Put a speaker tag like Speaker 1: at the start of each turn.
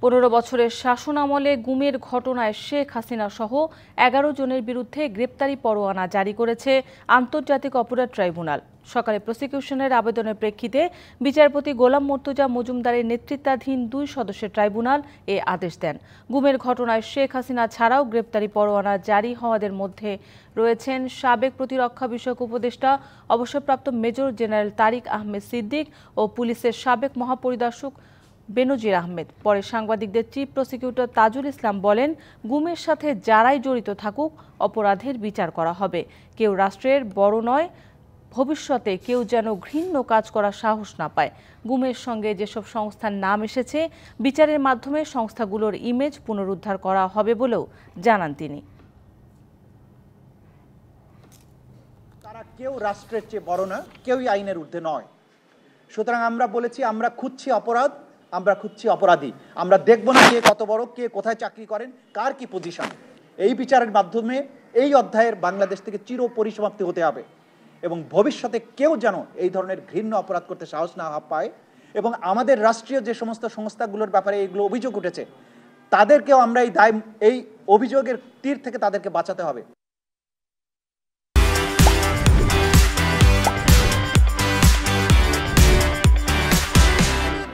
Speaker 1: 15 বছরের শাসনামলে গুমের ঘটনায় শেখ হাসিনা সহ 11 জনের বিরুদ্ধে গ্রেপ্তারি পরোয়ানা জারি করেছে আন্তর্জাতিক অপরাধ ট্রাইব্যুনাল। সকালে প্রসিকিউশনের আবেদনের প্রেক্ষিতে বিচারপতি গোলাম মর্তুজা মজুমদারের নেতৃত্বাধীন 2 সদস্যের ট্রাইব্যুনাল এ আদেশ দেন। গুমের ঘটনায় শেখ হাসিনা ছাড়াও গ্রেপ্তারি পরোয়ানা জারি হওয়াদের মধ্যে রয়েছেন সাবেক প্রতিরক্ষা বিষয়ক উপদেষ্টা অবসরপ্রাপ্ত মেজর জেনারেল তারিক আহমেদ সিদ্দিক ও পুলিশের সাবেক মহাপরিদর্শক বেনজির আহমেদ। পরে সাংবাদিকদের চিফ প্রসিকিউটর তাজুল ইসলাম বলেন, গুমের সাথে যারাই জড়িত থাকুক অপরাধের বিচার করা হবে। কেউ রাষ্ট্রের বড় নয়, ভবিষ্যতে কেউ যেন ঘৃণ্য কাজ করার সাহস না পায়। গুমের সঙ্গে যেসব সংস্থার নাম এসেছে বিচারের মাধ্যমে সংস্থাগুলোর ইমেজ পুনরুদ্ধার করা হবে বলেও জানান তিনি।
Speaker 2: তারা কেউ রাষ্ট্রের চেয়ে বড় না, কেউই আইনের ঊর্ধ্বে নয়। সুতরাং আমরা বলেছি আমরা খুঁজছি অপরাধ, আমরা খুঁজছি অপরাধী। আমরা দেখব না কে কত বড়, কে কোথায় চাকরি করেন, কার কি পজিশন। এই বিচারের মাধ্যমে এই অধ্যায়ের বাংলাদেশ থেকে চির পরিসমাপ্তি হতে হবে এবং ভবিষ্যতে কেউ যেন এই ধরনের ঘৃণ্য অপরাধ করতে সাহস না পায়। এবং আমাদের রাষ্ট্রীয় যে সমস্ত সংস্থাগুলোর ব্যাপারে এগুলো অভিযোগ উঠেছে তাদেরকেও আমরা এই অভিযোগের তীর থেকে তাদেরকে বাঁচাতে হবে।